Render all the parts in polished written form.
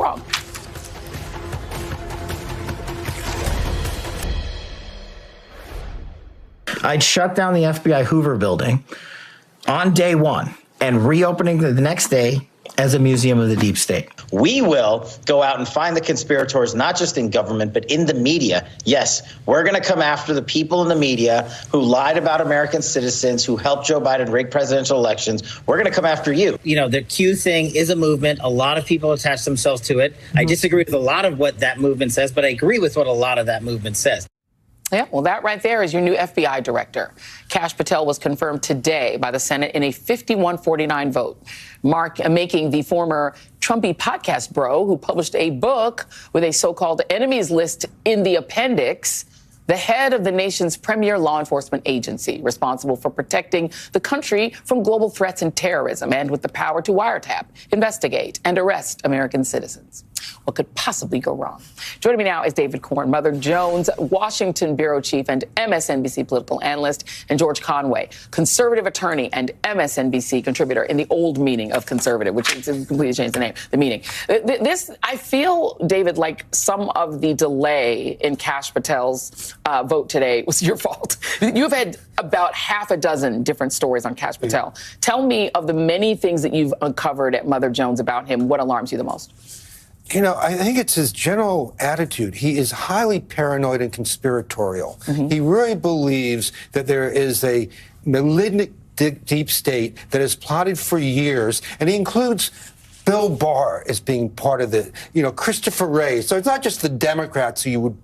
wrong. I'd shut down the FBI Hoover building on day one and reopening the next day as a museum of the deep state. We will go out and find the conspirators, not just in government, but in the media. Yes, we're going to come after the people in the media who lied about American citizens, who helped Joe Biden rig presidential elections. We're going to come after you. You know, the Q thing is a movement. A lot of people attach themselves to it. I disagree with a lot of what that movement says, but I agree with what a lot of that movement says. Yeah, well, that right there is your new FBI director. Kash Patel was confirmed today by the Senate in a 51-49 vote, making the former Trumpy podcast bro who published a book with a so-called enemies list in the appendix the head of the nation's premier law enforcement agency, responsible for protecting the country from global threats and terrorism, and with the power to wiretap, investigate, and arrest American citizens. What could possibly go wrong? Joining me now is David Corn, Mother Jones, Washington bureau chief and MSNBC political analyst, and George Conway, conservative attorney and MSNBC contributor in the old meaning of conservative, which is completely changed the name, the meaning. This, I feel, David, like some of the delay in Kash Patel's vote today was your fault. You've had about half a dozen different stories on Kash Patel. Tell me, of the many things that you've uncovered at Mother Jones about him, what alarms you the most? You know, I think it's his general attitude. He is highly paranoid and conspiratorial. He really believes that there is a malignant deep state that has plotted for years, and he includes Bill Barr as being part of the, Christopher Wray. So it's not just the Democrats who you would,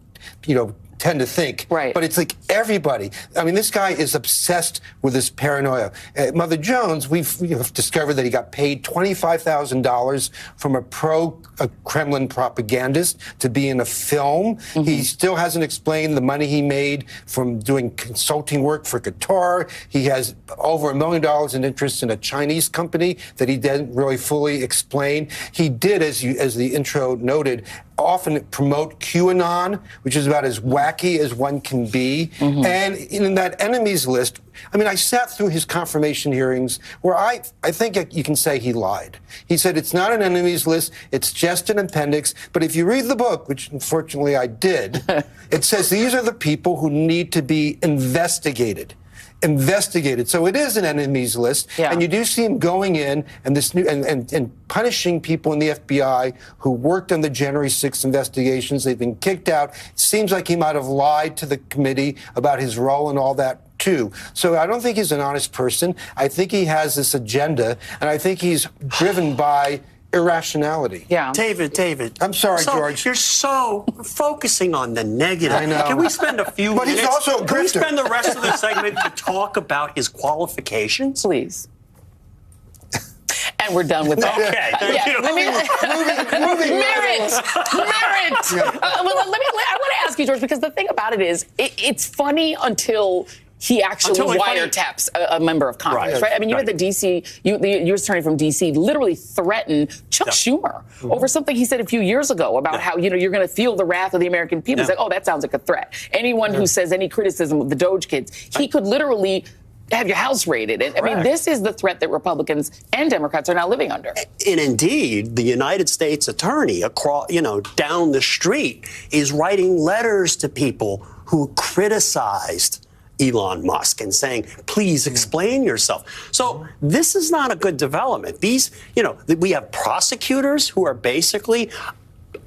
tend to think, right, but it's like everybody. I mean, this guy is obsessed with this paranoia. Mother Jones, we've discovered that he got paid $25,000 from a pro-Kremlin propagandist to be in a film. He still hasn't explained the money he made from doing consulting work for Qatar. He has over $1 million in interest in a Chinese company that he didn't really fully explain. He did, as the intro noted, often promote QAnon, which is about as wacky as one can be. And in that enemies list, I mean, I sat through his confirmation hearings where I think you can say he lied. He said it's not an enemies list, it's just an appendix. But if you read the book, which unfortunately I did, it says these are the people who need to be investigated. So it is an enemies list, and you do see him going in and this new and punishing people in the FBI who worked on the January 6th investigations. They've been kicked out. It seems like he might have lied to the committee about his role and all that too. So I don't think he's an honest person. I think he has this agenda, and I think he's driven by irrationality. David. I'm sorry, George. You're so focusing on the negative. I know. Can we spend a few minutes? But he's also a grifter. Can we spend the rest of the segment to talk about his qualifications? Please. And we're done with that. Okay, thank you. Merit. I want to ask you, George, because the thing about it is, it's funny until he actually wiretaps a member of Congress, right? I mean, you had the D.C., the U.S. attorney from D.C. literally threaten Chuck Schumer over something he said a few years ago about how, you're going to feel the wrath of the American people. It's like, oh, that sounds like a threat. Anyone who says any criticism of the Doge kids, he could literally have your house raided. I mean, this is the threat that Republicans and Democrats are now living under. And indeed, the United States attorney across, down the street is writing letters to people who criticized Elon Musk and saying, please explain yourself. So this is not a good development. These, we have prosecutors who are basically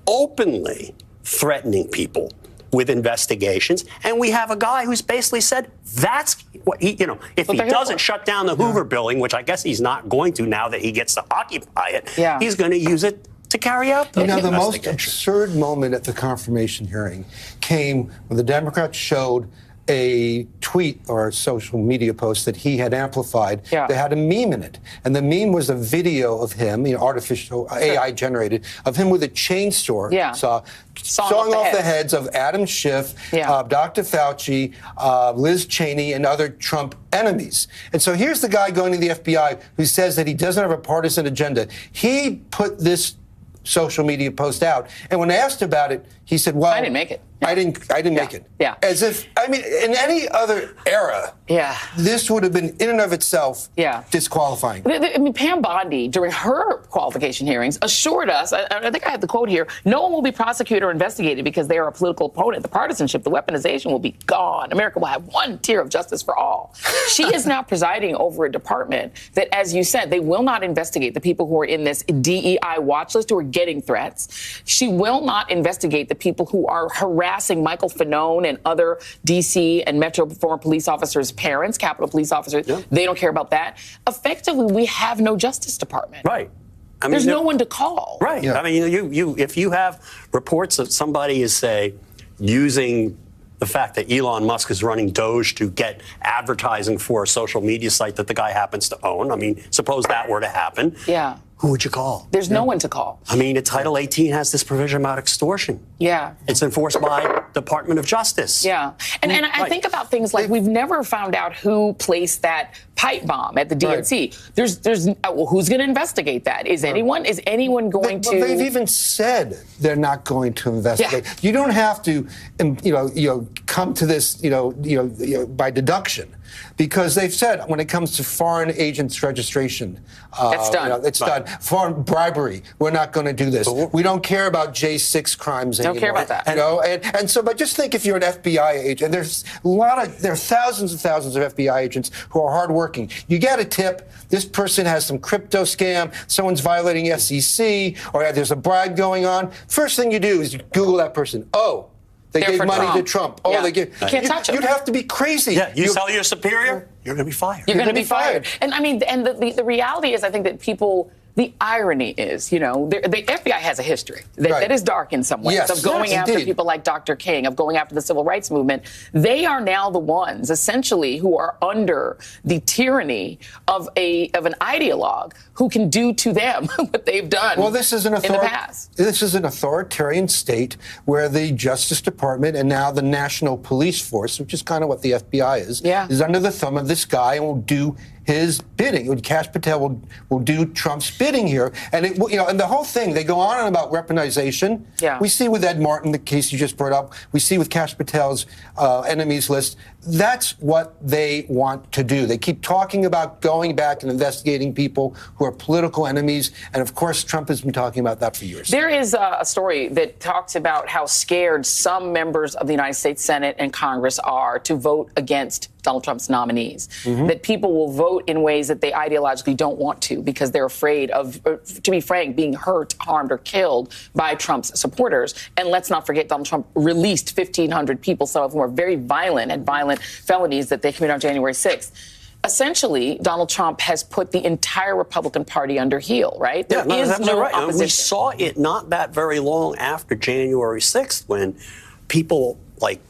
openly threatening people with investigations. And we have a guy who's basically said that's what he, if he doesn't shut down the Hoover building, which I guess he's not going to now that he gets to occupy it, he's going to use it to carry out the the most absurd moment at the confirmation hearing came when the Democrats showed a tweet or a social media post that he had amplified that had a meme in it. And the meme was a video of him, artificial AI generated, of him with a chainsaw, sawing off the heads of Adam Schiff, Dr. Fauci, Liz Cheney, and other Trump enemies. And so here's the guy going to the FBI who says that he doesn't have a partisan agenda. He put this social media post out, and when asked about it, he said, well, I didn't make it. I didn't make it. Yeah. As if, I mean, in any other era, this would have been in and of itself disqualifying. I mean, Pam Bondi, during her qualification hearings, assured us, I think I have the quote here, no one will be prosecuted or investigated because they are a political opponent. The partisanship, the weaponization will be gone. America will have one tier of justice for all. She is now presiding over a department that, as you said, they will not investigate the people who are in this DEI watch list who are getting threats. She will not investigate the people who are harassing Michael Fanone and other D.C. and Metro former police officers' parents, Capitol police officers. They don't care about that. Effectively, we have no Justice Department. Right. I mean, there's no one to call. Right. I mean, if you have reports that somebody is, say, using the fact that Elon Musk is running Doge to get advertising for a social media site that the guy happens to own. I mean, suppose that were to happen. Yeah. Who would you call? There's no one to call. I mean, Title 18 has this provision about extortion. Yeah. It's enforced by Department of Justice. Yeah. And I think about things like we've never found out who placed that pipe bomb at the DNC. There's well, who's going to investigate that? Is anyone going to? They've even said they're not going to investigate. Yeah. You don't have to, come to this, by deduction. Because they've said when it comes to foreign agents registration, that's done. It's done. Foreign bribery, we're not going to do this. We don't care about J6 crimes anymore. Don't care about that. And so, but just think if you're an FBI agent, and there are thousands and thousands of FBI agents who are hardworking. You get a tip, this person has some crypto scam, someone's violating SEC, or there's a bribe going on. First thing you do is you Google that person. Oh. They gave money to Trump. Oh, they give. You can't touch it. You'd have to be crazy. Yeah, you sell your superior, you're going to be fired. You're going to be fired. And I mean, and the reality is, I think that people. The irony is, the FBI has a history that is dark in some ways of going after people like Dr. King, of going after the civil rights movement. They are now the ones, essentially, who are under the tyranny of an ideologue who can do to them what they've done. Well, this is in the past. This is an authoritarian state where the Justice Department and now the National Police Force, which is kind of what the FBI is under the thumb of this guy and will do his bidding. Kash Patel will do Trump's bidding here, and and the whole thing. They go on and about weaponization. Yeah. We see with Ed Martin, the case you just brought up. We see with Kash Patel's enemies list. That's what they want to do. They keep talking about going back and investigating people who are political enemies, and of course, Trump has been talking about that for years. There is a story that talks about how scared some members of the United States Senate and Congress are to vote against Donald Trump's nominees. That people will vote in ways that they ideologically don't want to because they're afraid of, to be frank, being hurt, harmed, or killed by Trump's supporters. And let's not forget, Donald Trump released 1,500 people, some of whom are very violent and violent felonies that they committed on January 6th. Essentially, Donald Trump has put the entire Republican Party under heel, right? There is no opposition. We saw it not that very long after January 6th when people like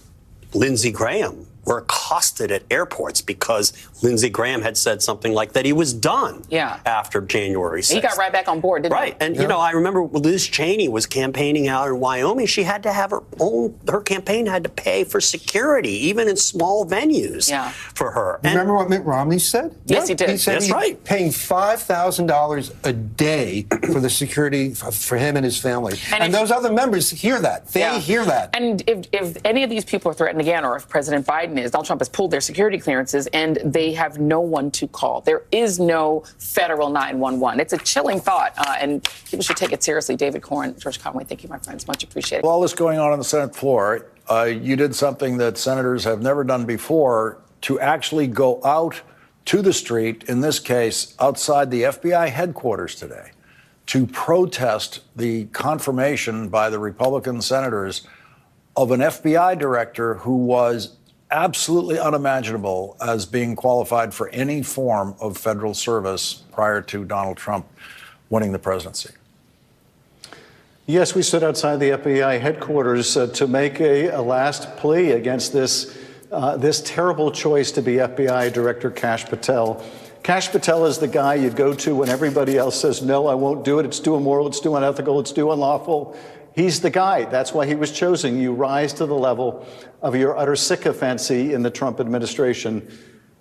Lindsey Graham were accosted at airports because Lindsey Graham had said something like that he was done after January 6th. He got right back on board, didn't he? And, I remember Liz Cheney was campaigning out in Wyoming. She had to have her campaign had to pay for security, even in small venues for her. Remember what Mitt Romney said? Yes, he did. He said he's paying $5,000 a day for the security for him and his family. And those other members hear that. They hear that. And if any of these people are threatened again, or if President Biden is, Donald Trump has pulled their security clearances and they have no one to call. There is no federal 911. It's a chilling thought, and people should take it seriously. David Corn, George Conway, thank you, my friends. Much appreciated. With all this going on the Senate floor, you did something that senators have never done before, to actually go out to the street, in this case, outside the FBI headquarters today, to protest the confirmation by the Republican senators of an FBI director who was absolutely unimaginable as being qualified for any form of federal service prior to Donald Trump winning the presidency. Yes, we stood outside the FBI headquarters to make a last plea against this terrible choice to be FBI Director Kash Patel. Kash Patel is the guy you go to when everybody else says, no, I won't do it. It's too immoral. It's too unethical. It's too unlawful. He's the guy. That's why he was chosen. You rise to the level of your utter sycophancy in the Trump administration.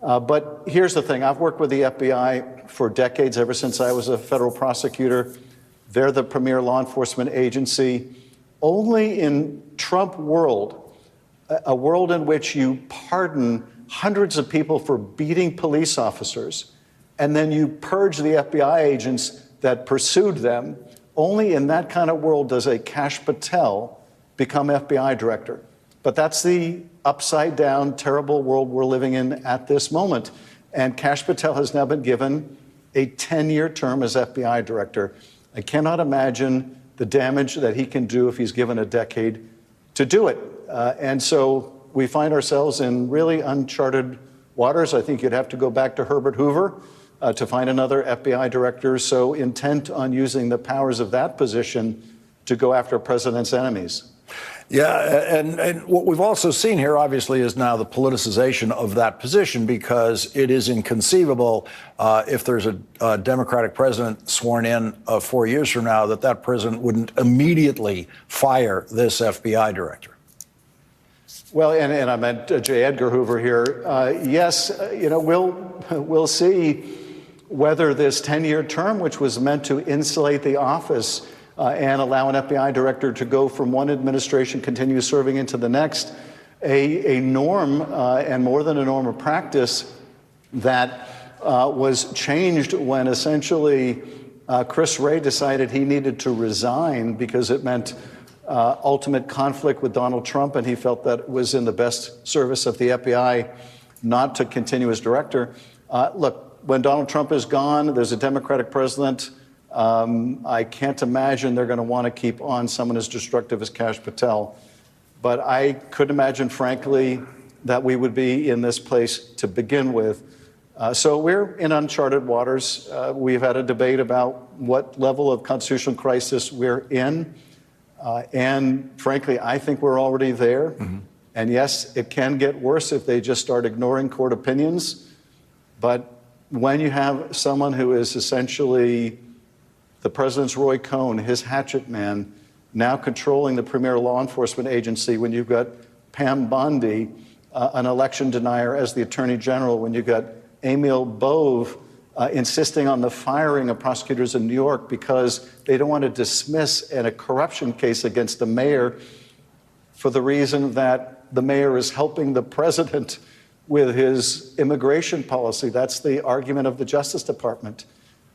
But here's the thing. I've worked with the FBI for decades, ever since I was a federal prosecutor. They're the premier law enforcement agency. Only in Trump world, a world in which you pardon hundreds of people for beating police officers, and then you purge the FBI agents that pursued them, only in that kind of world does a Kash Patel become FBI director. But that's the upside down, terrible world we're living in at this moment. And Kash Patel has now been given a 10-year term as FBI director. I cannot imagine the damage that he can do if he's given a decade to do it. And so we find ourselves in really uncharted waters. I think you'd have to go back to Herbert Hoover to find another FBI director so intent on using the powers of that position to go after a president's enemies. Yeah, and what we've also seen here, obviously, is now the politicization of that position, because it is inconceivable if there's a Democratic president sworn in 4 years from now that president wouldn't immediately fire this FBI director. Well, and I meant J. Edgar Hoover here. Yes, we'll see whether this 10-year term, which was meant to insulate the office and allow an FBI director to go from one administration, continue serving into the next, a norm and more than a norm of practice that was changed when essentially Chris Wray decided he needed to resign because it meant ultimate conflict with Donald Trump, and he felt that it was in the best service of the FBI not to continue as director. Look, when Donald Trump is gone, there's a Democratic president. I can't imagine they're going to want to keep on someone as destructive as Kash Patel. But I could imagine, frankly, that we would be in this place to begin with. So we're in uncharted waters. We've had a debate about what level of constitutional crisis we're in. And frankly, I think we're already there. Mm-hmm. And yes, it can get worse if they just start ignoring court opinions. But when you have someone who is essentially the president's Roy Cohn, his hatchet man, now controlling the premier law enforcement agency, when you've got Pam Bondi, an election denier, as the attorney general, when you've got Emil Bove insisting on the firing of prosecutors in New York because they don't want to dismiss a corruption case against the mayor for the reason that the mayor is helping the president with his immigration policy. That's the argument of the Justice Department.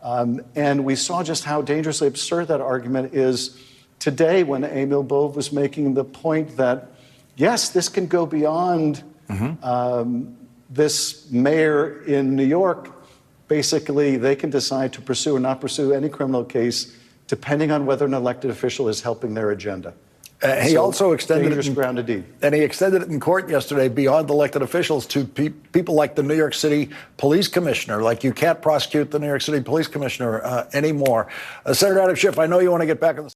And we saw just how dangerously absurd that argument is today when Emil Bove was making the point that, yes, this can go beyond this mayor in New York. Basically, they can decide to pursue or not pursue any criminal case depending on whether an elected official is helping their agenda. He also extended it, ground indeed. And he extended it in court yesterday beyond elected officials to people like the New York City police commissioner. Like, you can't prosecute the New York City police commissioner anymore. Senator Adam Schiff, I know you want to get back on the